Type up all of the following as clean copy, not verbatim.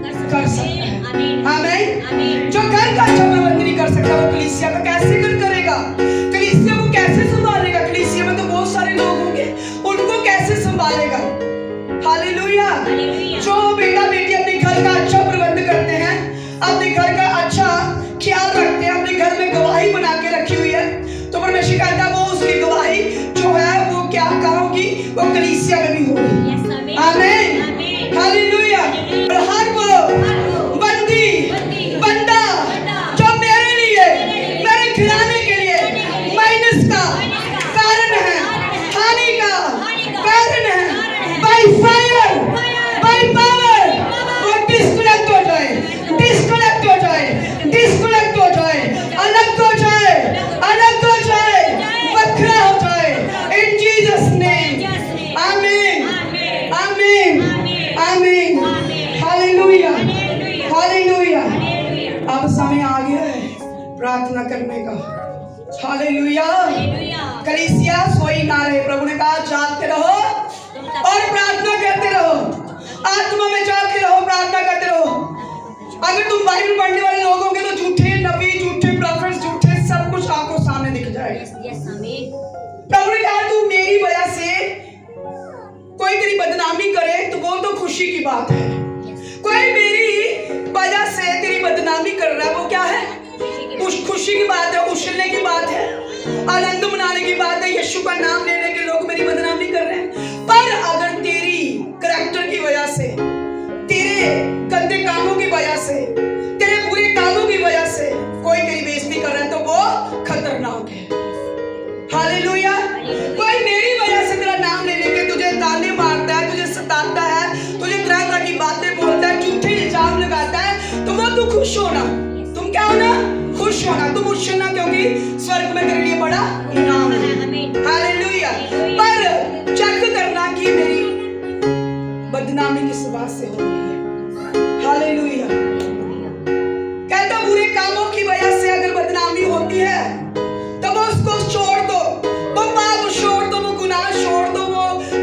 कर सकता है। आमीन। जो घर का अच्छा प्रबंध नहीं कर सकता वो कलीसिया का कैसे करेगा? कलीसिया को कैसे संभालेगा? कलीसिया में तो बहुत सारे लोग होंगे, उनको कैसे संभालेगा? हालेलुया। जो बेटा बेटी अपने घर का अच्छा प्रबंध करते हैं, अपने घर का अच्छा ख्याल रखते हैं, अपने घर में गवाही बना के रखी हुई है, तो परमेश्वर कहता है वो उसकी गवाही जो है वो क्या होगी? वो कलीसिया में भी होगी। आमीन। हालेलुया। प्रहार बोलो, बंदी बंदा जो मेरे लिए, मेरे घराने के लिए माइनस का कारण है, हानि का कारण है, बाय फायर बाय पावर वो डिस्कनेक्ट हो जाए, डिस्कनेक्ट हो जाए, डिस्कनेक्ट हो जाए, अलग हो जाए, अलग हो जाए, बखरा हो जाए, इन जीसस नेम। आमीन, आमीन, आमीन। Hallelujah, hallelujah. अब समय आ गया है प्रार्थना करने का। हालेलुया। कलीसिया सोई ना रहे। प्रभु ने कहा जागते रहो और प्रार्थना करते रहो, आत्मा में जागते रहो, प्रार्थना करते रहो। अगर तुम बाइबल पढ़ने वाले लोग होंगे तो झूठे नबी, झूठे प्रोफेट्स, झूठे सब कुछ आपको सामने दिख जाएगा। प्रभु ने कहा तू मेरी वजह से कोई तेरी बदनामी करे तो वो तो खुशी की बात है। कोई मेरी वजह से तेरी बदनामी कर रहा है वो क्या है? खुशी की बात है, उछलने की बात है, आनंद मनाने की बात है। यीशु का नाम लेने के लोग मेरी बदनामी कर रहे हैं। पर अगर तेरी करैक्टर की वजह से, तेरे गंदे कामों की वजह से, तेरे बुरे कामों की वजह से कोई तेरी बेइज्जती कर रहा है तो वो खतरनाक है। हालेलुया। कोई मेरी वजह से तेरा नाम ले लेके तुझे ताने मारता है, तुझे सताता है, तुझे तरह तरह की बातें बोलता है, झूठे इल्जाम लगाता है, तो वो तू खुश होना। तुम क्या होना? खुश होना। तुम उछलना, क्योंकि स्वर्ग में तेरे लिए बड़ा इनाम है। हालेलुया। पर चेक करना कि मेरी बदनामी किस बात से हो रही है। हालेलुया। कहता बुरे कामों की वजह से अगर बदनामी होती है तो वो उसको छोड़ दो, वो पाप छोड़ दो, वो गुनाह छोड़ दो,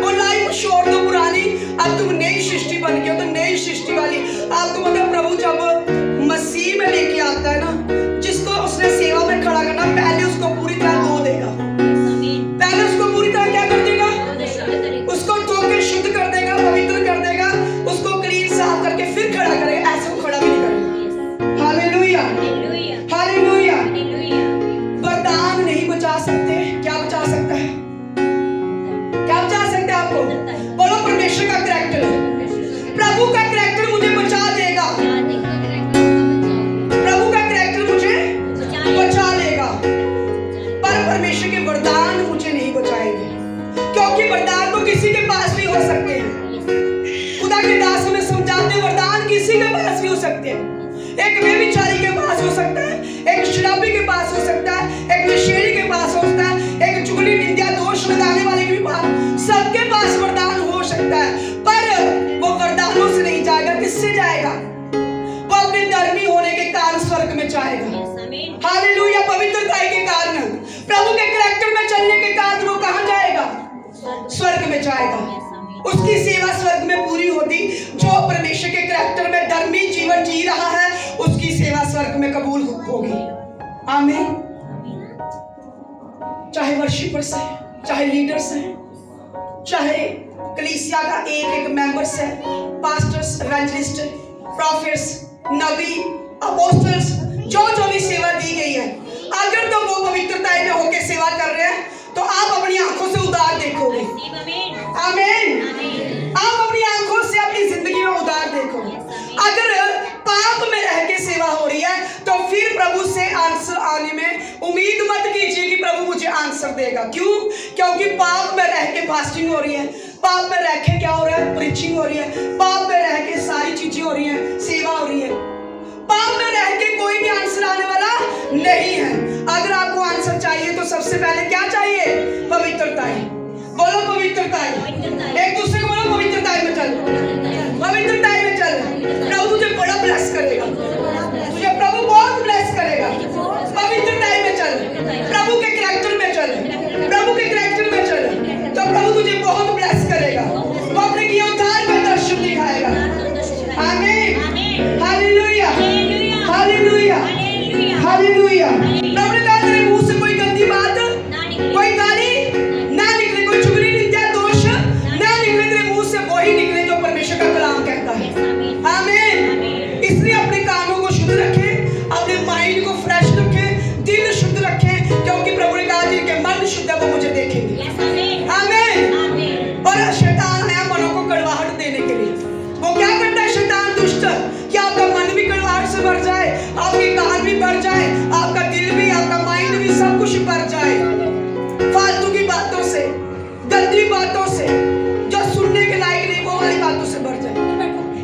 वो लाइफ छोड़ दो पुरानी। अब तुम नई सृष्टि बन गए हो, तो नई सृष्टि वाली आपको मतलब प्रभु जब मसीह में लेके आता है ना, जिसको उसने सेवा में खड़ा करना, पहले उसको पूरी तरह धो देगा। पहले उसको पूरी तरह क्या कर देगा? उसको धो के शुद्ध कर देगा, पवित्र कर देगा, उसको क्लीन साफ करके फिर खड़ा करेगा। ऐसे वो खड़ा भी नहीं करेगा। Hallelujah, hallelujah. वरदान नहीं बचा सकते, क्या बचा सकता है? क्या बचा सकता है आपको? बोलो परमेश्वर का करैक्टर, प्रभु का करैक्टर मुझे बचा देगा, प्रभु का करैक्टर मुझे बचा लेगा। पर परमेश्वर के वरदान मुझे नहीं बचाएंगे, क्योंकि वरदान तो किसी के पास भी हो सकते हैं। खुदा के दास हमें समझाते हैं वरदान किसी के पास भी हो सकते हैं। एक व्यभिचारी के पास हो सकता है, एक शराबी के पास हो सकता है, एक नशेड़ी के पास हो सकता है, एक चुगली निंदा दोष लगाने वाले के भी पास, सबके पास वरदान हो सकता है। पर वो वरदानों से नहीं जाएगा, किससे जाएगा? वो अपने धर्मी होने के कारण स्वर्ग में जाएगा। हालेलुया। पवित्रता के कारण, प्रभु के करैक्टर में चलने के कारण वो कहां जाएगा? स्वर्ग में जाएगा। उसकी सेवा स्वर्ग में पूरी होती। जो परमेश्वर के करैक्टर में धर्मी जीवन जी रहा है उसकी सेवा स्वर्ग में कबूल होगी। आमीन। चाहे वर्शिपर्स है, चाहे लीडर्स हैं, चाहे कलीसिया का एक एक मेंबर्स है, पास्टर्स, इवेंजलिस्ट, प्रॉफिट्स, नबी, अपोस्टल्स, जो भी सेवा दी गई है, अगर तो वो पवित्रता में होकर सेवा कर रहे हैं तो आप अपनी आंखों से उधार देखोगे। आमीन। आप अपनी आंखों से अपनी जिंदगी में उधार देखोगे। अगर पाप में रह के सेवा हो रही है तो फिर प्रभु से आंसर आने में उम्मीद मत कीजिए कि प्रभु मुझे आंसर देगा। क्यों? क्योंकि पाप में रह के फास्टिंग हो रही है, पाप में रह के क्या हो रहा है? प्रीचिंग हो रही है, पाप में रह के सारी चीजें हो रही हैं, सेवा हो रही है। पाप में रह के कोई भी आंसर आने वाला नहीं है। अगर आपको आंसर चाहिए तो सबसे पहले क्या चाहिए? पवित्रता। बोलो पवित्रता। एक दूसरे को बोलो पवित्रता में चल, पवित्रता में चल। प्रभु तुझे बड़ा ब्लेस करेगा, तुझे प्रभु बहुत ब्लेस करेगा। पवित्रता में चल, प्रभु के करैक्टर में चल, प्रभु के करैक्टर में चल, तो प्रभु तुझे बहुत ब्लेस करेगा। वो अपने किए उद्धार का दर्शन दिखाएगा। आमीन। हालेलुया। प्रभु ने कहा तेरे मुंह से कोई गंदी बात, कोई गाली ना निकले, कोई चुगली निंदा दोष ना निकले, तेरे मुंह से वही निकले जो परमेश्वर का कलाम कहता है। आमीन। इसलिए अपने कानों को शुद्ध रखें, अपने माइंड को फ्रेश रखें, दिल शुद्ध रखें, क्योंकि प्रभु ने कहा जिनके मन शुद्ध है वो मुझे देखेंगे। आमीन। और शैतान आया मनों को कड़वाहट देने के लिए। वो क्या करता है शैतान दुष्ट, कि आपका मन भी कड़वाहट से भर जाए, आपके कान भी भर जाए, आपका दिल भी, आपका माइंड भी, सब कुछ भर जाए फालतू की बातों से, गंदी बातों से, जो सुनने के लायक नहीं, वो वाली बातों से भर जाए।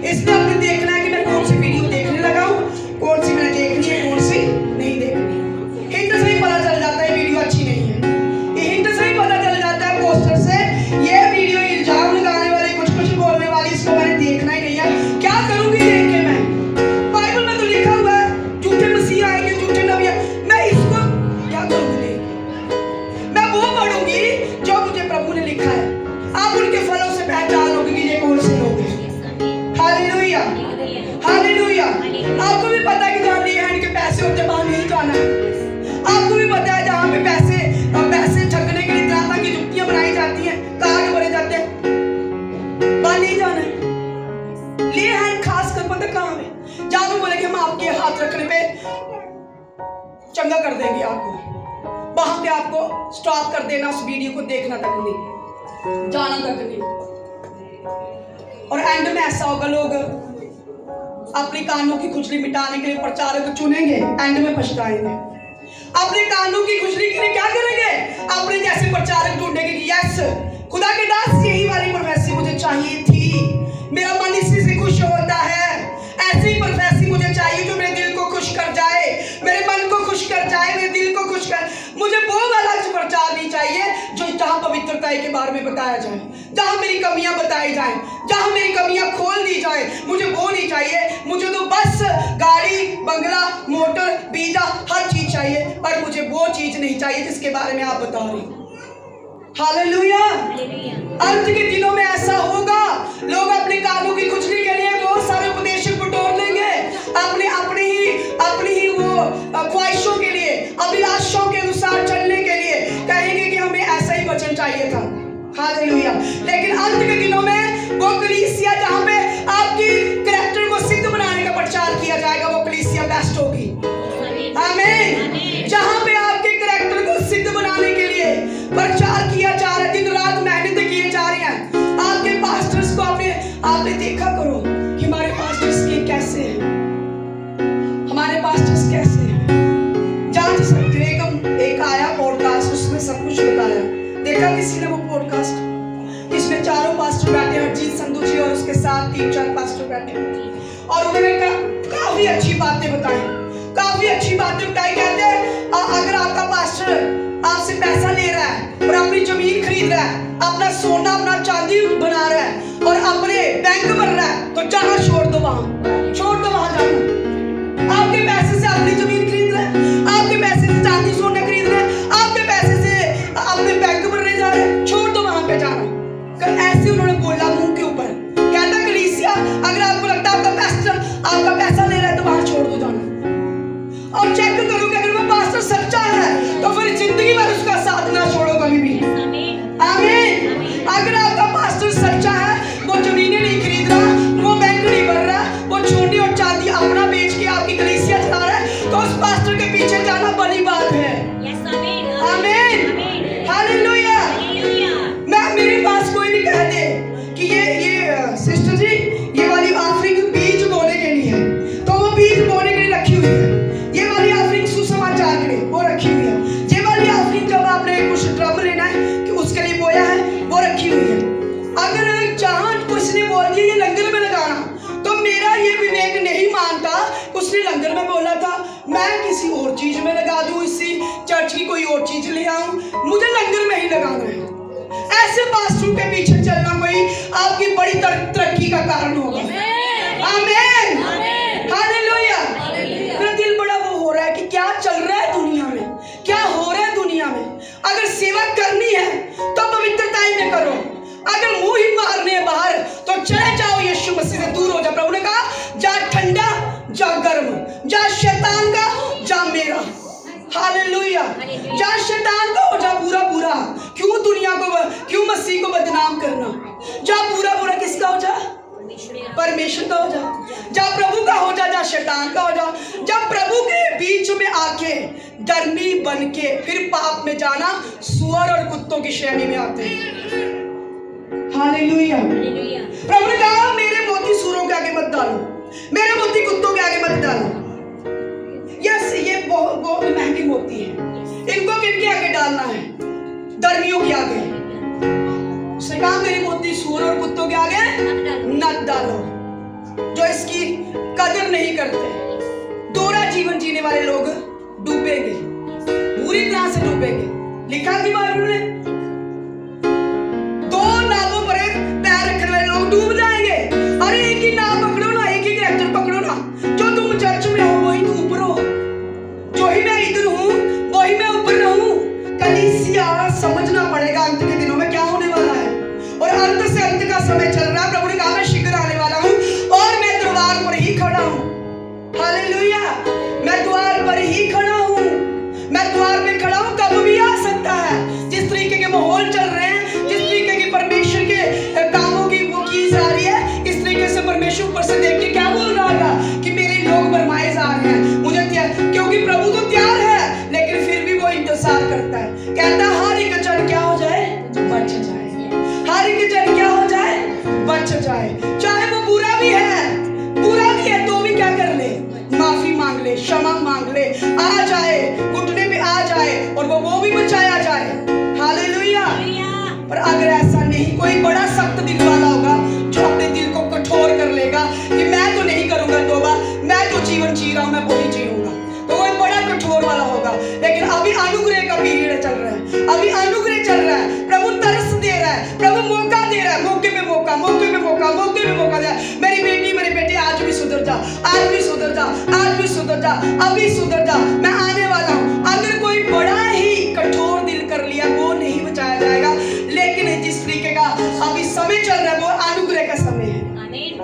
इसलिए आपने देखना है कि मैं कौन सी वीडियो देखने लगा हूँ, कौन सी मैंने देखनी है, कौन सी नहीं देखनी। हिंट से ही पता चल जाता है वीडियो अच्छी नहीं है, ये हिंट से ही पता चल जाता है पोस्टर से, ये वीडियो इल्जाम लगाने वाले, कुछ कुछ बोलने वाली, इसको मैंने देखना ही नहीं है। क्या करूंगी देख के मैं? बाइबल में तो लिखा हुआ है झूठे मसीह आएंगे, झूठे नबी, मैं इसको क्या करूंगी देख? मैं वो पढ़ूंगी जो मुझे प्रभु ने लिखा है। आप उनके फलों से पहचान लोगे कि ये कौन से लोग हैं। Hallelujah, hallelujah. आपको भी पता है कि जहाँ लिए हैंड के पैसे होते हैं वहां नहीं जाना है। आपको भी पता है जहाँ पे पैसे ठगने के लिए तरह की जुतियां बनाई जाती हैं, कार्ड भरे जाते हैं, वहां नहीं जाना है। लिए हैंड खास कर पता कहाँ है, जहाँ पे बोलेंगे हम आपके हाथ रखने पे चंगा कर देंगे आपको, वहां पे आपको स्टॉप कर देना, उस वीडियो को देखना तक नहीं, जाना तक नहीं। और एंड में ऐसा होगा, लोग अपने कानों की खुजली मिटाने के लिए प्रचारक चुनेंगे, एंड में पछताएंगे। अपने कानों की खुजली के लिए क्या करेंगे? अपने जैसे प्रचारक ढूंढेंगे कि यस खुदा के दास, यही वाली प्रोफेसी मुझे चाहिए थी, मेरा मन इसी से खुश होता है, ऐसी प्रोफेसी मुझे चाहिए जो मेरे दिल को खुश कर जाए, मेरे मन को खुश कर जाए, मेरे दिल को खुश कर। मुझे वो वाला प्रचार नहीं चाहिए जो जहां पवित्रता के बारे में बताया जाए, जहां मेरी कमियां बताई जाए, जहां मेरी कमियां खोल दी जाए, मुझे वो नहीं चाहिए। मुझे तो बस गाड़ी, बंगला, मोटर, वीजा, हर चीज चाहिए, पर मुझे वो चीज नहीं चाहिए जिसके बारे में आप बता रहे हो। हालेलुया। अंत के दिनों में ऐसा होगा, लोग अपने कानों की खुजली के लिए बहुत सारे उपदेशक बटोर लेंगे, अपनी ही वो ख्वाहिशों के लिए, अभिलाषों के अनुसार चलने के लिए कहेंगे कि हमें ऐसा ही वचन चाहिए था। हालेलुया। लेकिन अंत के दिनों में वो कलीसिया जहां पे आपकी कैरेक्टर को सिद्ध बनाने का प्रचार किया जाएगा, वो कलीसिया बेस्ट होगी। आमीन। जहां पे आपके कैरेक्टर को सिद्ध बनाने के लिए प्रचार किया जा रहा है, दिन रात मेहनत किए जा रही हैं, आपके पास्टर्स को आपने देखा करो कि हमारे पास्टर्स के कैसे हैं, हमारे पास्टर्स कैसे हैं, जान सकते हो। एक आया पॉडकास्ट, उसमें सब कुछ बताया, देखा किसी ने वो पॉडकास्ट? इसमें चारों पास्टर बैठे, हरजीत संधू जी और उसके साथ 3-4 पास्टर बैठे, और उन्होंने काफी अच्छी बातें बताई, काफी अच्छी बातें बताई। कहते हैं अगर आपका पास्टर आपसे पैसा ले रहा है और अपनी जमीन खरीद रहा है, अपना सोना अपना चांदी बना रहा है और अपने बैंक भर रहा है, तो जहां छोड़ दो वहां जाना। आपके पैसे से अपनी जमीन खरीद रहा है, आपके पैसे से चांदी सोना खरीद रहा है, आपके पैसे से अपने बैंक भरने जा रहे हैं, छोड़ दो वहां पे जाना। ऐसे उन्होंने बोला मुंह के ऊपर। कहता कलीसिया अगर आपको लगता है आपका पास्टर आपका पैसा ले रहा है तो वहां छोड़ दो जाना, और चेक करो कि अगर वो पास्टर सच्चा है तो फिर जिंदगी भर उसका साथ ना छोड़ो कभी भी। आमीन। अगर आपका पास्टर सच्चा है, वो जमीनें नहीं खरीद रहा, वो बैंक नहीं भर रहा, वो छोटी और चांदी अपना बेच के आपकी कलीसिया चला रहा है, तो उस पास्टर के पीछे जाना बड़ी बात है। आमीन। हालेलुया। मेरे पास कोई भी कह दे कि ये सिस्टर जी ये वाली ऑफरिंग बीज बोने के लिए है, तो वो बीज बोने के लिए रखी हुई है। ये वाली ऑफरिंग सुसमाचार के लिए वो रखी हुई है। ये वाली ऑफरिंग जब आपने कुछ ड्रम लेना है कि उसके लिए बोया है, वो रखी हुई है। अगर जहां उसने बोल दिया ये लंगर में लगाना, तो मेरा ये विवेक नहीं मानता उसने लंगर में बोला था, मैं किसी और चीज में लगा दूं, इसी चर्च की कोई और चीज ले आऊं, मुझे लंगर में ही लगाना है। ऐसे पास्टरों के पीछे चलना कोई आपकी बड़ी तरक्की का कारण होगा। आमीन। हालेलुया। मेरा दिल बड़ा वो हो रहा है कि क्या चल रहा है दुनिया में, क्या हो रहा है दुनिया में। अगर सेवा करनी है तो पवित्रताई में करो, अगर मुंह ही मारने है बाहर तो चले जाओ, यीशु मसीह से दूर हो जाओ। प्रभु ने कहा जा ठंडा जा गर्म, जा शैतान का जा मेरा। हालेलुया। जा शैतान का हो जा पूरा पूरा, क्यों दुनिया को, क्यों मसीह को बदनाम करना। जा पूरा पूरा किसका हो जा, परमेश्वर का हो जा। जा प्रभु का हो जा, जा शैतान का हो जा। जब प्रभु के बीच में आके धर्मी बन के फिर पाप में जाना सुअर और कुत्तों की श्रेणी में आते हैं। हालेलुया। प्रभु ने कहा मेरे मोती सूरों के आगे मत डालो, मेरे मोती कुत्तों के आगे मत डालो। यस, ये बहुत महंगी मोती है, इनको किनके आगे डालना है, धर्मियों के आगे। उसने कहा मेरे मोती सूअर और कुत्तों के आगे मत डालो, जो इसकी कदर नहीं करते। दोहरा जीवन जीने वाले लोग डूबेंगे, पूरी तरह से डूबेंगे। लिखा कि बाइबल में दो नावों पर पैर रखने वाले लोग डूब जाएंगे। अरे एक ही नाव पकड़ो ना, एक ही कैरेक्टर पकड़ो ना। जो तुम चर्च में हो वही तुम ऊपर हो, जो ही मैं इधर हूँ वही मैं ऊपर रहूं। कलीसिया समझना पड़ेगा अंत के दिनों में क्या होने वाला है, और अंत से अंत का समय चल रहा है। प्रभु ने कहा मैं शीघ्र आने वाला हूँ और मैं द्वार पर ही खड़ा हूँ। हालेलुया। मैं द्वार पर ही खड़ा हूँ, मैं द्वार पे खड़ा हूँ, कब भी आ सकता है। जिस तरीके के माहौल चल रहे हैं, जिस तरीके की परमेश्वर के कामों की वो की जा रही है, इस तरीके से परमेश्वर ऊपर से देख के क्या बोल रहा होगा कि मेरे लोग भरमाए जा रहे हैं। मुझे क्योंकि प्रभु तो तैयार है, लेकिन फिर भी वो इंतजार करता है। कहता है हर एक जन क्या हो जाए, बच जाए। हर एक जन क्या हो जाए, बच जाए। चाहे वो बुरा भी है तो भी क्या कर ले, माफी मांग ले, क्षमा मांग ले, आ जाए, घुटने पे आ जाए और वो भी बचाया जाए। हालेलुया। पर अगर ऐसा नहीं, कोई बड़ा सख्त दिल वाला होगा जो अपने दिल को कठोर कर लेगा कि मैं तो नहीं करूंगा तौबा, मैं तो जीवन जी रहा हूं, मैं वही जीऊंगा, तो वो बड़ा कठोर वाला होगा। लेकिन अभी अनुग्रह का पीरियड चल रहा है, अभी अनुग्रह चल रहा है। प्रभु तरस दे रहा है, प्रभु मौका दे रहा है, मौके पे मौका, मौके पे मौका, मौके पे मौका दे रहा है। मेरी बेटी, मेरे बेटे आज भी सुधर जा, आज भी सुधर जा, आज भी सुधर जा, अभी सुधर जा, मैं आने वाला हूँ। अगर कोई बड़ा ही कठोर दिल कर लिया वो नहीं बचाया जाएगा। लेकिन जिस तरीके का अभी समय चल रहा है वो अनुग्रह का समय है।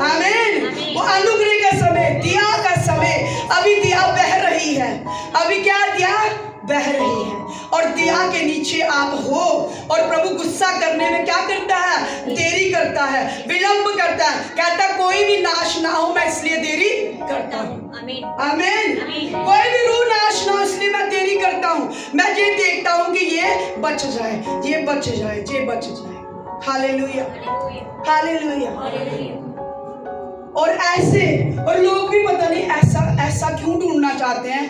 आमीन। वो अनुग्रह का समय, दिया का समय। अभी दिया बह रही है, अभी क्या दिया बह रही है, और दिया के नीचे आप हो। और प्रभु गुस्सा करने में क्या करता है, देरी करता है, विलंब करता है। कहता कोई भी नाश ना हो, मैं इसलिए देरी करता हूँ। आमीन। कोई भी रूह नाश ना हो इसलिए मैं देरी करता हूँ। मैं ये देखता हूँ कि ये बच जाए, ये बच जाए, ये बच जाए। Hallelujah, hallelujah. और ऐसे, और लोग भी पता नहीं ऐसा क्यों ढूंढना चाहते हैं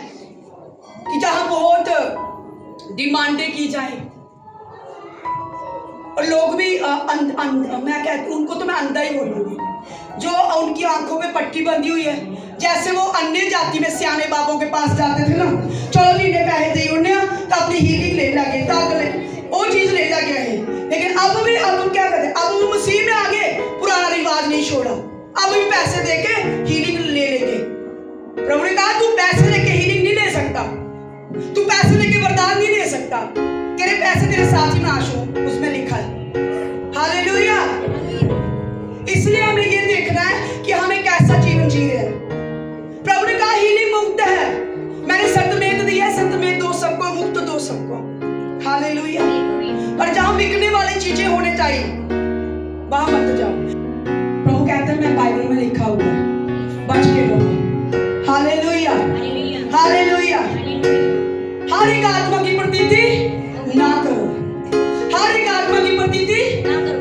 कि जहां बहुत डिमांडें की जाए। और लोग भी मैं कहती हूँ उनको तो मैं अंधा ही बोलूंगी, जो उनकी आंखों में पट्टी बंधी हुई है। जैसे वो अन्य जाति में सियाने बाबों के पास जाते थे ना, चलो लीने पैसे दे उन्हें तो अपनी हीलिंग ले लगे, वो चीज ले लगे है। लेकिन अब क्या करते, अब वो मसीह में आगे पुराना रिवाज नहीं छोड़ा, अब भी पैसे देके हीलिंग ले लेंगे। प्रभु ने कहा तू पैसे लेके हीलिंग नहीं ले सकता, तू पैसे लेके वरदान नहीं ले सकता, तेरे पैसे तेरे साथ ही नाश हो, उसमें लिखा है। हालेलुया। इसलिए हमें ये देखना है कि हमें कैसा जीवन जी रहे हैं। प्रभु ने कहा हीलिंग मुफ्त है, मैंने सत्यमेत दिया, सत्यमेत दो सबको, मुफ्त दो सबको। हालेलुया। पर जहां बिकने वाली चीजें होने चाहिए वहां मत जाओ। प्रभु कहते हैं मैं बाइबल में लिखा हुआ है, बच के रहो। Hallelujah, hallelujah. हर एक आत्मा की प्रतीति ना करो, हर एक आत्मा की प्रतीति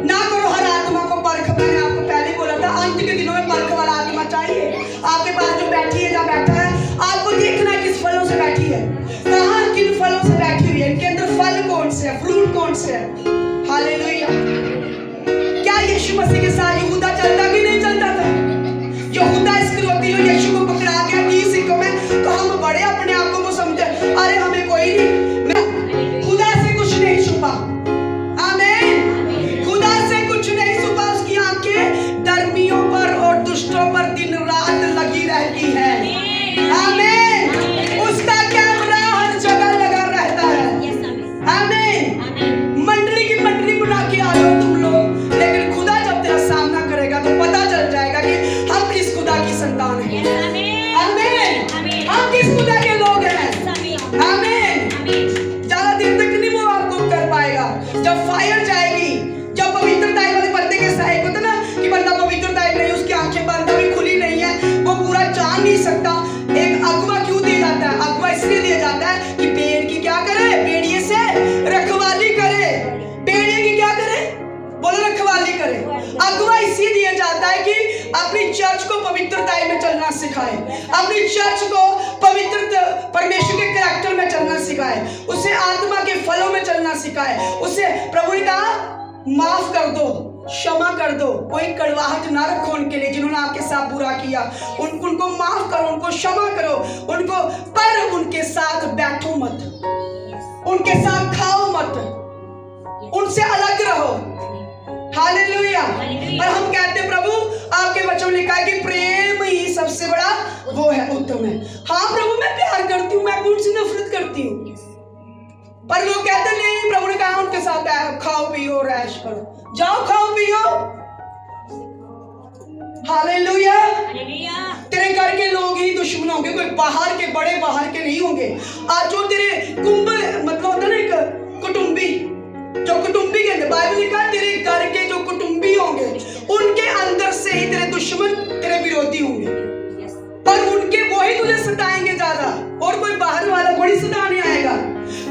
ना करो। हर आत्मा को परख, मैंने आपको पहले बोला था अंत के दिनों में परख वाला आत्मा चाहिए। आपके पास जो बैठी है, जहाँ बैठा है, आपको देखना है किस फलों से बैठी है, कहाँ किन फलों से बैठी हुई है, इनके अंदर फल कौन से है, फ्रूट कौन से है। हालेलुया। क्या यीशु मसीह के साथ यहूदा चलता कि नहीं चलता था? यहूदा इस्करियोती ने यीशु को पकड़ा के 20 सिक्कों में, तो हम बड़े अपने आप को समझे, अरे हमें कोई नहीं, मैं खुदा से कुछ नहीं छुपा। आमीन। खुदा से कुछ नहीं छुपा। उसकी आंखें धर्मियों पर और दुष्टों पर दिन रात लगी रहती है। आमीन। उसका कैमरा हर जगह लगा रहता है। आमीन। मंडली की मंडली बना के आ जाओ तुम लोग, लेकिन खुदा जब तेरा सामना करेगा तो पता सकता, एक अगुआ क्यों दिया जाता है? अगुआ इसलिए दिया जाता है कि भेड़ की क्या करे? भेड़िए से रखवाली करे। भेड़िए की क्या करे? बोलो रखवाली करे। अगुआ इसलिए दिया जाता है कि अपनी चर्च को पवित्रता में चलना सिखाए, अपनी चर्च को पवित्र परमेश्वर के कैरेक्टर में चलना सिखाए, उसे आत्मा के फलों में चलना सिखाए, उसे प्रभु ने कहा माफ कर दो, क्षमा कर दो, कोई कड़वाहट ना रखो उनके लिए जिन्होंने आपके साथ बुरा किया, उनको माफ करो, उनको क्षमा करो, उनको, पर उनके साथ बैठो मत, उनके साथ खाओ मत, उनसे अलग रहो। हालेलुया। और हम कहते हैं प्रभु आपके बच्चों ने कहा कि प्रेम ही सबसे बड़ा वो है, उत्तम है। हाँ प्रभु मैं प्यार करती हूँ, मैं उनसे नफरत करती हूँ, पर लोग कहते नहीं, प्रभु ने कहा उनके साथ खाओ पियो रैश करो, जाओ खाओ पियो। हालेलुया। तेरे घर के लोग ही दुश्मन होंगे, कोई बाहर के, बड़े बाहर के नहीं होंगे। आज जो तेरे कुंभ मतलब होता ना एक कुटुंबी, जो कुटुंबी कहते, बाइबल लिखा है तेरे घर के जो कुटुंबी होंगे उनके अंदर से ही तेरे दुश्मन तेरे विरोधी होंगे, पर उनके वही तुझे सताएंगे ज्यादा, और कोई बाहर वाला थोड़ी सताने आएगा।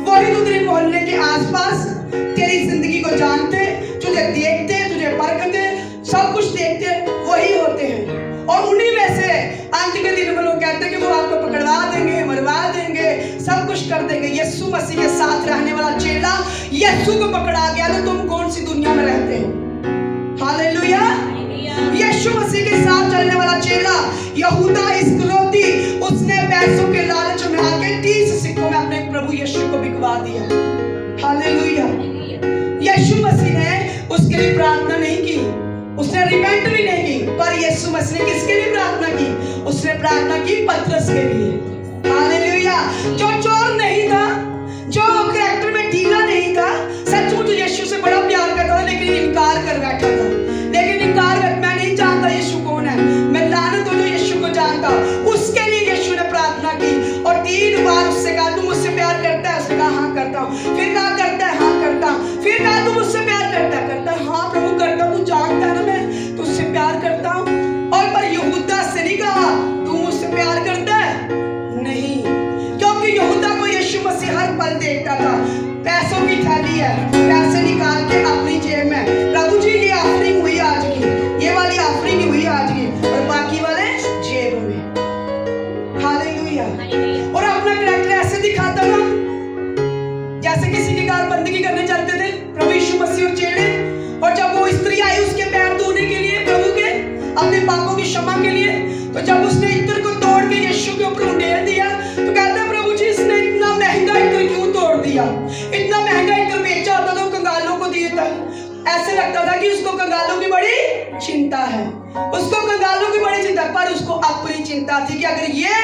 वही तो तेरे मोहल्ले के आसपास तेरी जिंदगी को जानते, तुझे देखते, तुझे परखते, सब कुछ देखते, वही होते हैं। और उन्हीं में से अंत के दिन में लोग कहते हैं कि वो आपको पकड़वा देंगे, मरवा देंगे, सब कुछ कर देंगे। यीशु मसीह के साथ रहने वाला चेला यीशु को पकड़ा गया तो तुम कौन सी दुनिया में रहते हो? हालेलुया। यीशु मसीह के साथ चलने वाला चेला यहूदा इस्करियोती, उसने पैसों के लालच में आके 30 सिक्कों में अपने प्रभु यीशु को बिकवा दिया। हालेलुया। यीशु मसीह ने उसके लिए प्रार्थना नहीं की, उसने रिपेंट भी नहीं की, पर यीशु मसीह ने किसके लिए प्रार्थना की? उसने प्रार्थना की पतरस के लिए। हालेलुया। जो चोर नहीं था, जो कैरेक्टर में ढीला नहीं था, सचमुच यीशु से बड़ा प्यार करता था, लेकिन इनकार कर बैठा था। लेकिन इनकार कर, मैं नहीं जानता यीशु कौन है, मैं लानत हो जो यीशु को जानता। उसके लिए यीशु ने प्रार्थना की और 3 बार उससे कहा तू मुझसे प्यार करता है? उसने कहा हाँ करता हूँ। फिर कहा करता है? हाँ करता हूँ। फिर कहा तू मुझसे प्यार करता है? करता है। हाँ प्रभु करता हूँ, तू जानता है ना मैं तुझसे प्यार करता हूँ। और पर यहूदा से नहीं कहा तू मुझसे प्यार करता है? नहीं, क्योंकि यहूदा को यीशु मसीह हर पल देखता था। पैसों की थैली है, पैसे निकाल के अपनी जेब में, प्रभु जी ये ऑफरिंग हुई आज की, ये वाली ऑफरिंग हुई आज की, और बाकी वाले जेब में। हालेलुया। और अपना कैरेक्टर ऐसे दिखाता ना जैसे किसी के घर बंदगी करने चलते थे प्रभु यीशु मसीह और चेले, और जब वो स्त्री आई उसके पैर धोने के लिए, प्रभु के अपने पापों की क्षमा के लिए, तो जब उसने इत्र को तोड़ के यीशु के ऊपर उंडेल दिया तो कहता है प्रभु जी इसने इतना महंगा इत्र क्यों तोड़ दिया? इतना महंगा इत्र बेचा होता तो कंगालों को दिए था। ऐसे लगता था कि उसको कंगालों की बड़ी चिंता है, उसको कंगालों की बड़ी चिंता, पर उसको अपनी चिंता थी कि अगर ये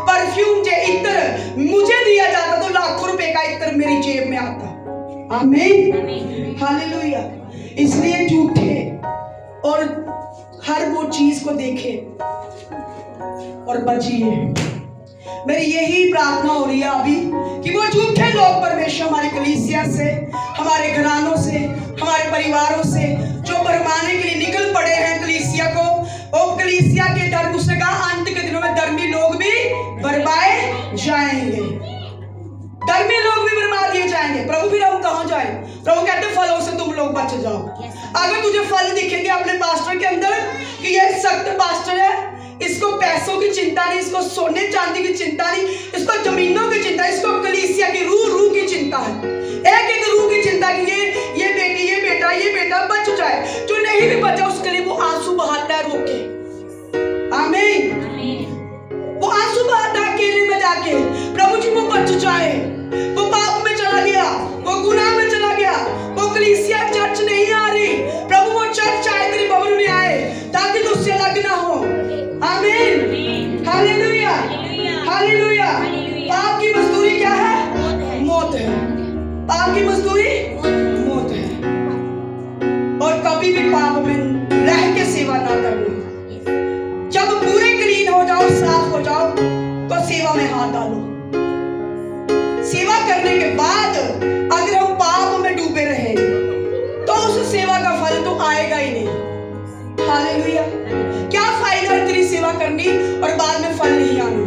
परफ्यूम जे इत्र मुझे दिया जाता तो लाखों रुपए का इत्र मेरी जेब में आता। आमीन। हालेलुया। इसलिए झूठे और हर वो चीज को देखे और बचिए। मेरी यही प्रार्थना हो रही है अभी कि वो झूठे लोग परमेश्वर हमारे कलीसिया से, हमारे घरानों से, हमारे परिवारों से जो भरमाने के लिए निकल पड़े हैं कलीसिया को, वो कलीसिया के धर्म, उसने कहा अंत के दिनों में धर्मी लोग भी बरबाए जाएंगे, धर्मी लोग भी बर्बाद दिए जाएंगे। प्रभु फिर हम कहाँ जाए? प्रभु कहते फलों से तुम लोग बच जाओ। अगर तुझे फल दिखेंगे अपने पास्टर के अंदर कि ये सख्त पास्टर है, इसको पैसों की चिंता नहीं, इसको सोने चांदी की चिंता नहीं, इसको जमीनों की चिंता, इसको कलीसिया की रूह की चिंता है, एक एक रूह की चिंता कि ये बेटी, ये बेटा बच जाए। जो नहीं भी बचा उसके लिए वो आंसू बहाता है रोके। आमीन। वो आंसू बहाता है अकेले में जाके, प्रभु जी वो बच जाए, वो पाप में चला गया, वो गुनाह में चला गया, वो कलीसिया चर्च नहीं आ रही, प्रभु वो चर्च आए तेरे भवन में आए ताकि तू उससे अलग ना हो। आमीन। हालेलुया। हालेलुया। पाप की मजदूरी क्या है? मौत है। पाप की मजदूरी मौत है। और कभी भी पाप में रह के सेवा ना करना। जब पूरे क्लीन हो जाओ, साफ हो जाओ, तो सेवा में हाथ डालो। सेवा करने के बाद अगर हम पाप में डूबे रहे तो उस सेवा का फल तो आएगा ही नहीं। हालेलुया। क्या फायदा तेरी सेवा करनी और बाद में फल नहीं आना?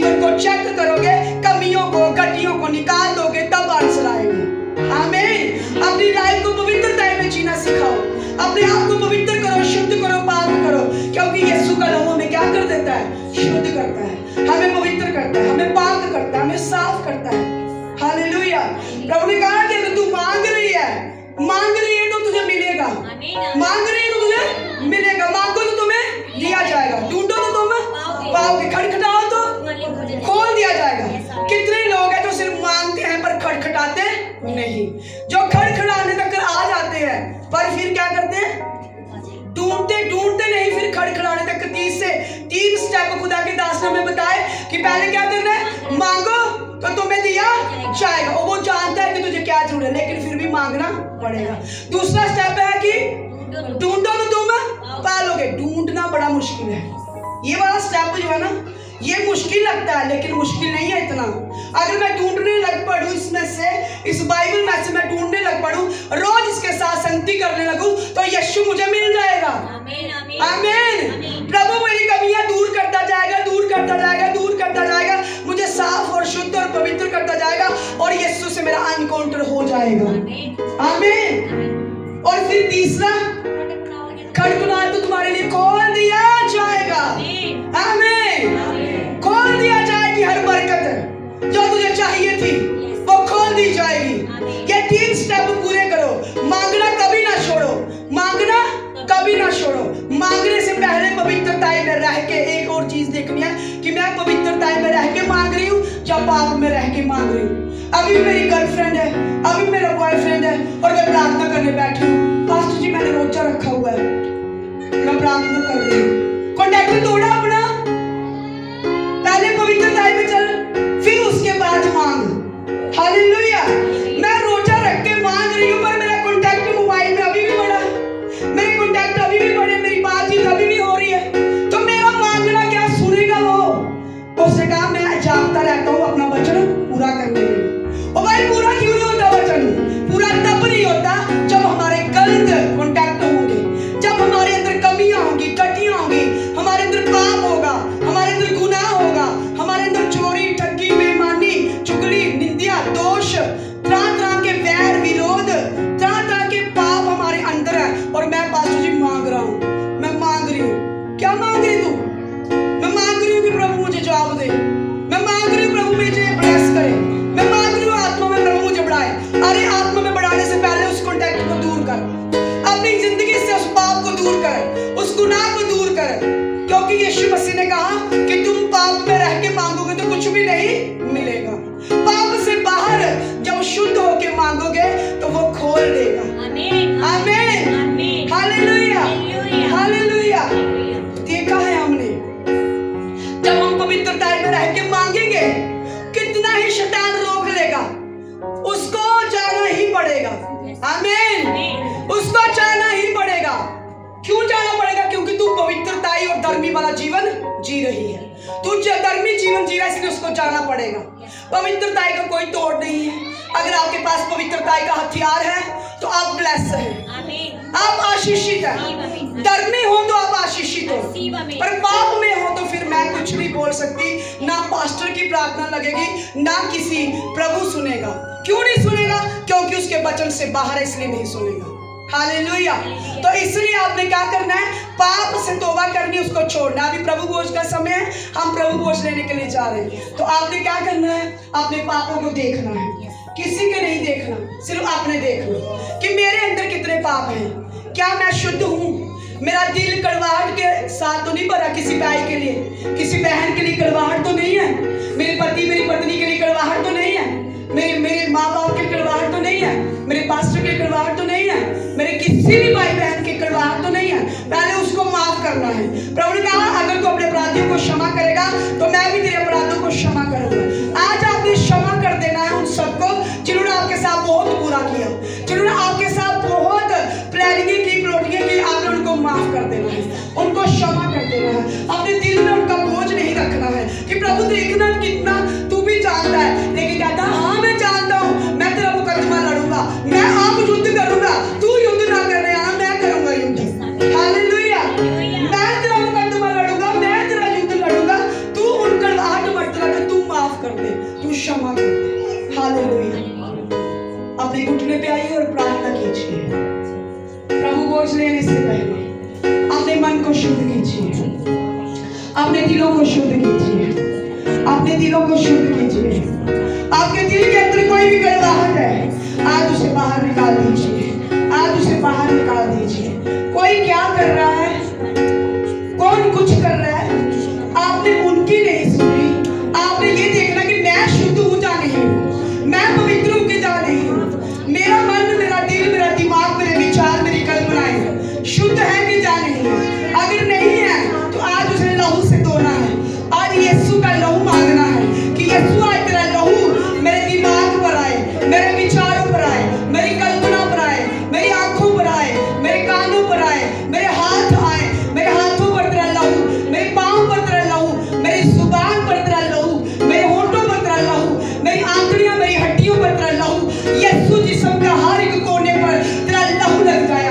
जीवन को चेक करोगे, कमियों को, गड्डियों को निकाल दोगे, तब आंसर आएंगे। आमीन। अपनी लाइफ को पवित्रता में जीना सिखाओ, अपने आप को पवित्र करो, शुद्ध करो, पाक करो, क्योंकि यीशु का लहू हमें क्या कर देता है? शुद्ध करता है, हमें पवित्र करता है, हमें पाक करता है, हमें साफ करता है। हालेलुया। प्रभु ने कहा कि अगर तू मांग रही है तो तुझे मिलेगा, मांग रही है तो तुझे मिलेगा, मांगो तो तुम्हें दिया जाएगा, ढूंढो तो तुम पाओगे, खटखटाओ तो खोल दिया जाएगा। कितने लोग हैं जो सिर्फ मांगते हैं पर खटखटाते नहीं, जो खटखटाने तक आ जाते हैं पर फिर क्या करते हैं? ढूंढते नहीं, फिर खटखटाने तक। 3 स्टेप खुदा के दास ने हमें बताए कि पहले क्या करना है? मांगो तो तुम्हें दिया जाएगा। और वो जानता है कि तुझे क्या जरूरत है, लेकिन फिर भी मांगना पड़ेगा। दूसरा स्टेप है कि ढूंढो तो तुम पालोगे। ढूंढना बड़ा मुश्किल है। ये वाला स्टेप जो है ना, ये मुश्किल लगता है, लेकिन मुश्किल नहीं है इतना। अगर मैं ढूंढने लग पड़ूं, इसमें से, इस बाइबल में से मैं ढूंढने लग पड़ूं, रोज इसके साथ संगति करने लगूं, तो यीशु मुझे मिल जाएगा। आमीन। प्रभु मेरी कमियां दूर करता जाएगा, दूर करता जाएगा, दूर करता जाएगा, मुझे साफ और शुद्ध और पवित्र करता जाएगा, और यीशु से मेरा एनकाउंटर हो जाएगा। आमीन। और फिर तीसरा, खटखटाए तो तुम्हारे लिए खोल दिया जाएगा। आमीन। खोल दिया जाएगी, हर बरकत जो तुझे चाहिए थी वो खोल दी जाएगी। ये 3 स्टेप पूरे करो। मांगना कभी ना छोड़ो, मांगना कभी ना छोड़ो। मांगने से पहले पवित्रता में रह के एक और चीज देखनी है कि मैं पवित्रता में रह के मांग रही हूँ या पाप में रह के मांग रही हूँ। अभी मेरी गर्लफ्रेंड है, अभी मेरा बॉयफ्रेंड है, और मैं प्रार्थना करने बैठी हूँ, पास्टर जी मैंने रोजा रखा हुआ है, मैं प्रार्थना कर रही हूँ, कॉन्टैक्ट तोड़ा अपना। पहले पवित्रता में चल, फिर उसके बाद मांग। हालेलुया। मैं रोजा रख के मांग रही हूँ, पर मेरा कॉन्टैक्ट मोबाइल में अभी भी पड़ा, मेरे कॉन्टैक्ट अभी भी पड़े, मेरी बातचीत अभी भी हो रही है, तो मेरा मांगना क्या सुनेगा वो? उसने कहा मैं जागता रहता हूँ अपना वचन पूरा करने में। और भाई पूरा क्यों नहीं होता वचन? पूरा तब नहीं होता जब हमारे गलत कॉन्टैक्ट होंगे, जब हमारे अंदर कमियां होंगी, कटियां होंगी, हमारे अंदर पाप होगा, हमारे अंदर गुनाह होगा, हमारे अंदर चोरी, ठगी, बेईमानी, चुगली, निंदा, दोष, तरह के वैर विरोध, तरह के पाप हमारे अंदर है। और मैं पास्टर जी मांग रहा हूँ, मैं मांग रही हूँ। क्या मांग रही तू? मैं मांग रही हूँ कि प्रभु मुझे जवाब दे, मैं मांग रही हूँ प्रभु मुझे ब्लेस करे, मैं मांग रही हूँ आत्मा में प्रभु मुझे बढ़ाए। अरे आत्मा में बढ़ाने से पहले उस कॉन्टैक्ट को दूर कर, अपनी जिंदगी से उस पाप को दूर कर, उस गुनाह को दूर कर, क्योंकि यीशु मसीह ने कहा कि तुम पाप में रह के मांगोगे तो कुछ भी नहीं मिलेगा। पाप से बाहर जब शुद्ध होके मांगोगे तो वो खोल देगा। आमीन। हालेलुया। हालेलुया। देखा है हमने, जब हम पवित्रता में रह के मांगेंगे, कितना ही शैतान रोक लेगा, उसको जाना ही पड़ेगा। आमीन। उसको जाना ही पड़ेगा। क्यों जाना पड़ेगा? क्योंकि तू पवित्रताई और धर्मी वाला जीवन जी रही है, तू धर्मी जीवन जी रहा है, इसलिए उसको जाना पड़ेगा। पवित्रताई का कोई तोड़ नहीं है। अगर आपके पास पवित्रताई का हथियार है तो आप ब्लेस हैं, आप आशीषित हैं। धर्मी हो तो आप आशीषित हो, पर पाप में हो तो फिर मैं कुछ नहीं बोल सकती, ना पास्टर की प्रार्थना लगेगी, ना किसी प्रभु सुनेगा। क्यों नहीं सुनेगा? क्योंकि उसके वचन से बाहर है, इसलिए नहीं सुनेगा। हालेलुया। तो इसलिए आपने क्या करना है? पाप से तौबा करनी, उसको छोड़ना। अभी प्रभु भोज का समय है, हम प्रभु भोज लेने के लिए जा रहे हैं, तो आपने क्या करना है? अपने पापों को देखना है, किसी के नहीं देखना, सिर्फ आपने देखना कि मेरे अंदर कितने पाप हैं, क्या मैं शुद्ध हूँ, मेरा दिल कड़वाहट के साथ तो नहीं भरा, किसी भाई के लिए, किसी बहन के लिए कड़वाहट तो नहीं है, मेरे पति मेरी पत्नी के लिए कड़वाहट तो नहीं है, मेरे माँ बाप की कड़वाहट तो नहीं है, मेरे पास्टर की कड़वाहट तो नहीं है, मेरे किसी भी भाई बहन की कड़वाहट तो नहीं है। पहले उसको माफ करना है। प्रभु ने कहा अगर तू अपने अपराधियों को क्षमा करेगा तो मैं भी तेरे अपराधों को क्षमा करूंगा। आज आपने क्षमा कर देना है उन सबको जिन्होंने आपके साथ बहुत बुरा किया, जिन्होंने आपके साथ बहुत प्लानिंग की, प्लॉटिंग की, आपने उनको माफ कर देना है, उनको क्षमा कर देना है। अपने दिल में उनका बोझ नहीं रखना है कि प्रभु देखना कितना तू भी जानता है, लेकिन कहता हाँ मैं जानता हूँ, मैं तेरा मुकदमा लड़ूंगा, मैं आप युद्ध करूंगा, तू युद्ध ना करने आना, मैं करूंगा युद्ध। हालेलुया। मैं तेरा मुकदमा लड़ूंगा। क्षमा कर दे। हालेलुया। अपने घुटने पे आइए और प्रार्थना कीजिए। प्रभु बोझ लेने से पहले अपने मन को शुद्ध कीजिए, अपने दिलों को शुद्ध कीजिए, अपने दिलों को शुद्ध कीजिए। आपके दिल के अंदर कोई भी गड़बड़ाहट है, आज उसे बाहर निकाल दीजिए, आज उसे बाहर निकाल दीजिए। कोई क्या कर रहा है, कौन कुछ कर रहा है, आपने उनकी नहीं सुनी। आपने ये देखना कि मैं शुद्ध हूं या नहीं, मैं पवित्र हूं कि या नहीं, मेरा मन, मेरा दिल, मेरा दिमाग, मेरे विचार, मेरी कल्पनाएं शुद्ध है कि या नहीं। अगर नहीं है तो आज उसे लहू से धोना है। आज यीशु का लहू मांगना है कि यीशु आज तेरा लहू मेरे दिमाग पर आए, मेरे विचारों पर आए, मेरी कल्पना पर आए, मेरी आंखों पर आए, मेरे कानों पर आए, मेरे हाथ आए, मेरे हाथों पर तेरा लहू, मेरे पांव पर तेरा लहू, मेरी जुबान पर तेरा लहू, मेरे होठों पर तेरा लहू, मेरी आंतड़ियां, मेरी हड्डियों पर तेरा लहू। यीशु जिस्म का हर एक कोने पर तेरा लहू लग जाए।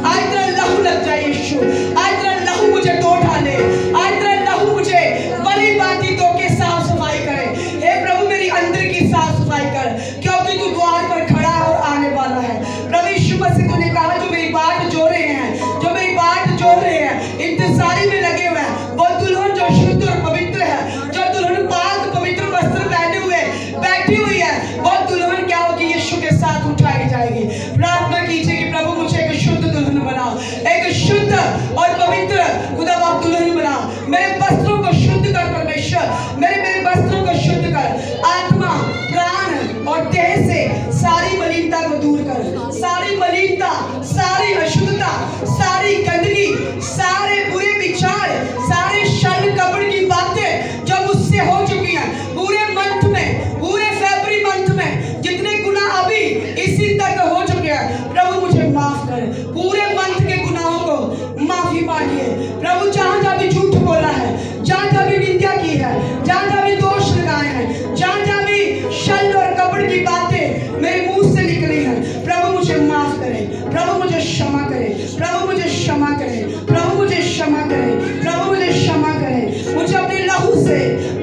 आज तेरा लहू लग जाए यीशु। आज तेरा लहू मुझे धो डाले, आज तेरा लहू मुझे भली भांति धो के साफ सफाई करे। हे प्रभु मेरी अंदर की साफ सफाई कर, क्योंकि तू द्वार पर खड़ा है और आने वाला है। प्रभु यीशु मसीह तूने कहा जो मेरी बाट जो रहे हैं, जो मेरी बाट जो रहे हैं, इंतजारी में लगे हुए हैं, वो दुल्हन जो शुद्ध और पवित्र है, जो दुल्हन पाक पवित्र वस्त्र पहने हुए बैठी हुई है, वो दुल्हन क्या होगी, यीशु के साथ उठाई जाएगी। प्रार्थना कीजिए कि प्रभु मुझे एक शुद्ध दुल्हन बनाओ, एक शुद्ध और पवित्र खुदा बाप दुल्हन बनाओ। मेरे वस्त्रों को शुद्ध कर परमेश्वर, मेरे वस्त्रों को शुद्ध कर। आत्मा, प्राण और देह से सारी मलिनता को दूर कर, सारी मलिनता, सारी अशुद्धता, सारी गंदगी, सारे बुरे विचार, सारे छल कपट की बातें जो मुझसे हो चुकी हैं पूरे मंथ में, पूरे फरवरी मंथ में जितने गुनाह अभी इसी तक हो चुके हैं, प्रभु मुझे माफ कर। पूरे मंथ के गुनाहों को माफी मांगिए प्रभु। जहां जहां भी झूठ बोला है, जहां जहां भी निंदा की है, जहां जहां भी दोष लगाए हैं, जहां जहां भी छल और कपट की बातें मेरे मुंह से निकली हैं, प्रभु मुझे माफ करें, प्रभु मुझे क्षमा करें, प्रभु मुझे क्षमा करें, प्रभु मुझे क्षमा करें, प्रभु मुझे क्षमा करें। मुझे अपने लहू से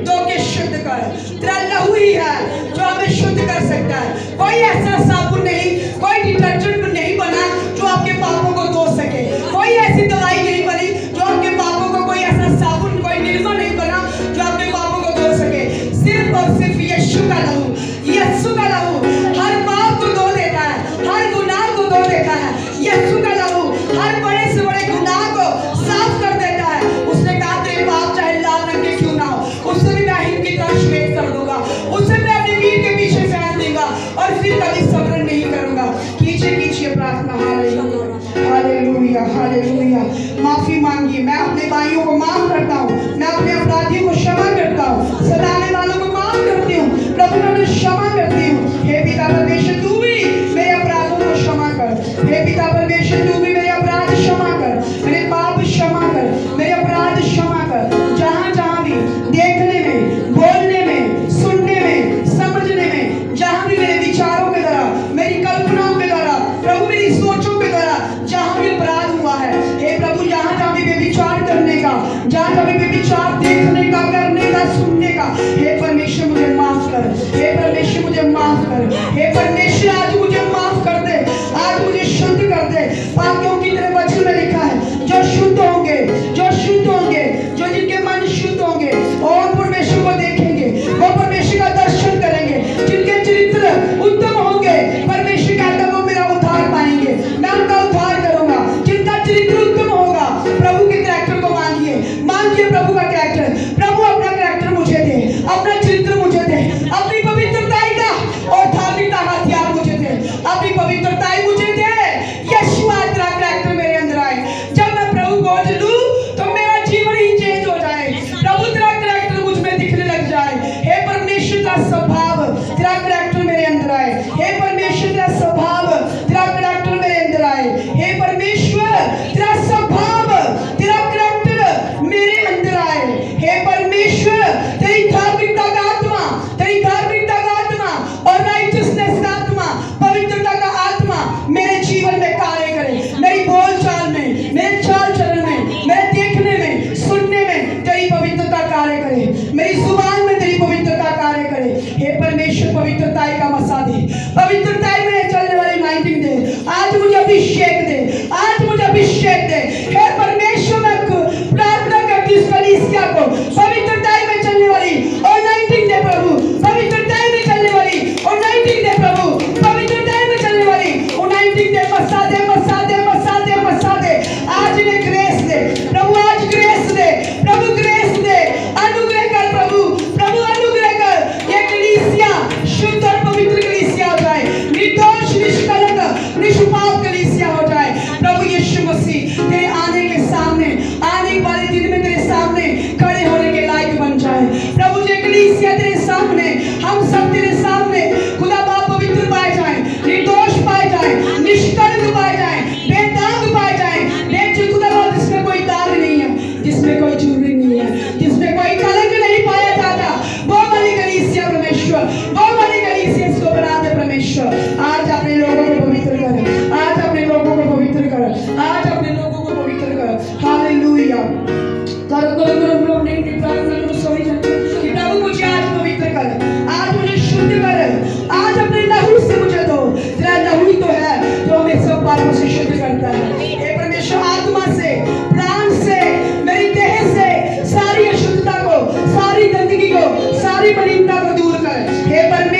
धो के शुद्ध कर। तेरा लहू ही है जो हमें शुद्ध कर सकता है। कोई ऐसा साबुन नहीं, कोई डिटर्जेंट नहीं बना जो आपके पापों को धो सके। कोई ऐसी दवाई नहीं बनी जो आपके पापों को, कोई ऐसा साबुन, कोई निरमा नहीं बना जो आपके पापों को धो सके। सिर्फ और सिर्फ यीशु का लहू, यीशु का लहू हर पाप को धो देता है, हर गुनाह को धो देता है। यीशु का लहू हर बड़े से बड़े गुनाह को साफ कर देता है। उसने कहा तेरे पाप चाहे लाल रंग के क्यों ना हो, उससे भी मैं हिम की तरह श्वेत कर दूंगा, उससे मैं अपनी पीठ के पीछे फेंक दूंगा और फिर कभी सब्र नहीं करूंगा। कीजिए प्रार्थना। Hallelujah, hallelujah, hallelujah. माफी मांगिए। मैं अपने भाइयों को माफ करता हूँ, मैं अपने अपराधियों को क्षमा करता हूँ, सताने वालों को माफ करती हूँ, प्रभु मैं क्षमा करती हूँ। हे पिता परमेश्वर तू भी मेरे अपराधों को क्षमा कर। हे पिता परमेश्वर तू भी मेरे अपराध क्षमा कर, मेरे पाप क्षमा कर, मेरे अपराध क्षमा कर। जहाँ जहाँ भी देखने में, बोलने में, सुनने में, समझने में, जहाँ भी मेरे विचारों के द्वारा, मेरी कल्पनाओं के द्वारा, प्रभु मेरी सोचों के द्वारा जहाँ भी अपराध हुआ है, हे प्रभु जहाँ जहाँ भी विचार करने का, जहाँ जहाँ भी विचार देखने का, करने का, सुनने का, हे परमेश्वर मुझे माफ कर, हे परमेश्वर मुझे माफ कर, हे परमेश्वर आज मुझे माफ कर दे, आज मुझे शुद्ध कर दे। पापियों की तरह वचन में लिखा है जो शुद्ध होंगे, जो शुद्ध होंगे, जो जिनके मन शुद्ध होंगे और परमेश्वर को देखेंगे, वो परमेश्वर का दर्शन करेंगे। जिनके चरित्र उत्तम होंगे, परमेश्वर कहता है वो मेरा उद्धार पाएंगे, मैं उनका उद्धार करूंगा। जिनका चरित्र उत्तम होगा, प्रभु के कैरेक्टर को मांगिए, मांगिए प्रभु का कैरेक्टर। प्रभु अपना कैरेक्टर मुझे दे, अपना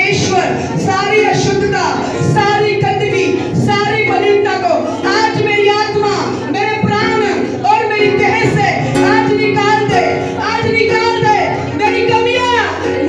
परमेश्वर सारी अशुद्धता, सारी गंदगी, सारी मलिनता को आज मेरी आत्मा, मेरे प्राण और मेरी देह से आज निकाल दे, आज निकाल दे। मेरी कमियां,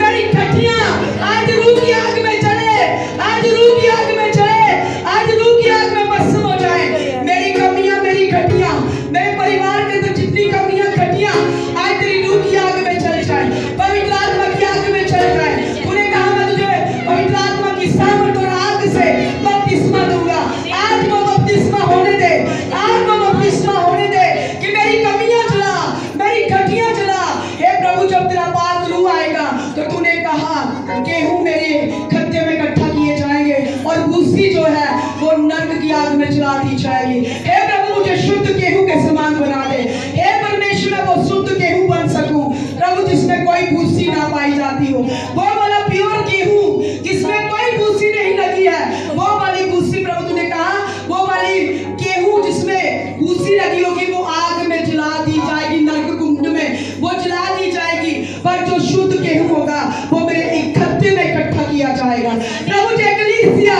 मेरी घटियां आज रूह की आग में जले, आज रूह की आग में जले, आज रूह की आग में भस्म हो जाए। मेरी कमियां, मेरी घटियां, मेरे परिवार के अंदर जितनी कमियां घटियां आज तेरी रूह की आग में चले जाए, पवित्र आत्मा की आग में चले जाए। उन्हें कहा मैं तुझे पवित्र आत्मा की सामर्थ और आग से बपतिस्मा दूंगा। आज वो बपतिस्मा होने दे, आज वो बपतिस्मा होने दे कि मेरी कमियां जला, मेरी घटियां जला। हे प्रभु, जब तेरा पाक रूह आएगा तो तूने कहा गेहूं मेरे खत्ते में इकट्ठा किए जाएंगे और भूसी जो है वो नरक की आग में जला दी जाएगी। हे प्रभु, मुझे शुद्ध गेहूं के समान बना दे। हे परमेश्वर, वो शुद्ध गेहूं बन सकूं प्रभु, जिसमें कोई भूसी ना पाई जाती हो, वो वाला प्योर गेहूं जिसमें कोई भूसी नहीं लगी है, वो वाली भूसी प्रभु तूने कहा, वो वाली गेहूं जिसमें भूसी लगी होगी वो आग में जला दी जाएगी, नरक कुंड में वो जला दी जाएगी। पर जो शुद्ध गेहूं होगा वो मेरे एक खत्ते में इकट्ठा किया जाएगा। प्रभु, जो कलीसिया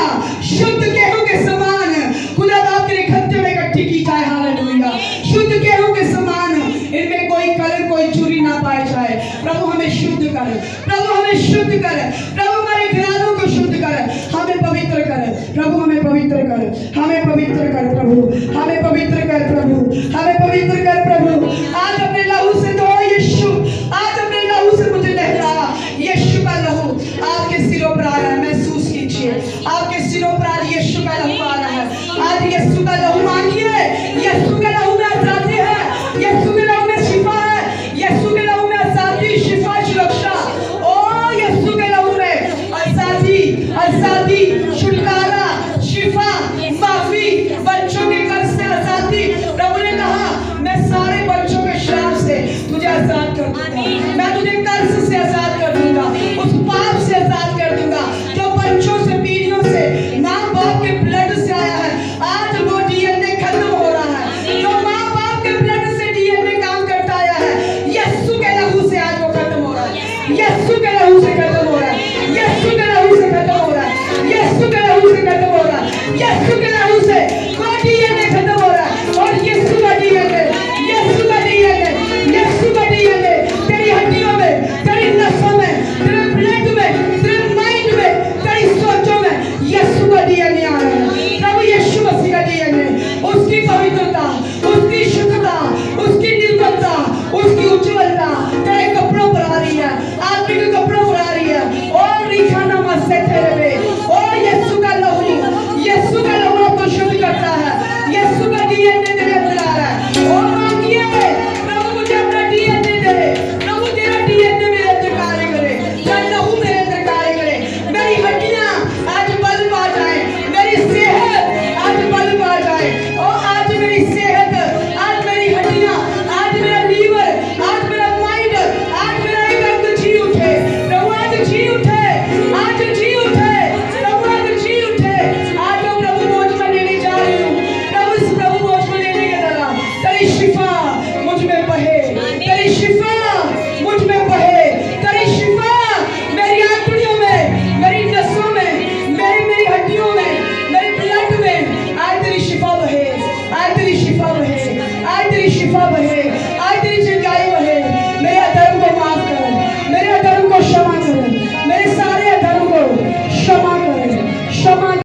शुद्ध गेहूं के समान खुदा बाप के खत्ते में इकट्ठी की जाए। हालेलुया। शुद्ध गेहूं के समान, इनमें कोई कलर, कोई चूरी ना पाई जाए। प्रभु, हमें शुद्ध कर, प्रभु हमें शुद्ध कर, प्रभु हमारे घरानों को शुद्ध कर, हमें पवित्र कर। प्रभु हमें पवित्र कर, हमें पवित्र कर प्रभु, हमें पवित्र कर प्रभु, हमें पवित्र कर प्रभु। आज अपने लहू से धो यीशु, आज अपने लहू से मुझे नहला। यीशु का लहू आपके सिरों पर आ रहा है, महसूस कीजिए आपके सिरों पर आज यीशु का लहू आ रहा है। आज यीशु का लहू मांगिए, यीशु के लहू में आजादी है, यीशु के लहू में शिफा है, यीशु के लहू में आजादी, शिफा, सुरक्षा। ओ यीशु के लहू में आजादी, आजादी, छुटकारा, शिफा, माफी, बच्चों के कर्ज से आजादी। प्रभु ने कहा मैं सारे बच्चों के श्राप से तुझे आजाद कर दूंगा, मैं तुझे कर्ज से आजाद कर दूंगा, उस पाप से आजाद कर दूंगा जो बच्चों से, पीढ़ियों से, माँ बाप के ब्लड से आया है। आज वो डीएनए खत्म हो रहा है, जो माँ बाप के ब्लड से डीएनए काम करता आया है, यीशु के लहू से आज वो खत्म हो रहा है, यीशु के लहू से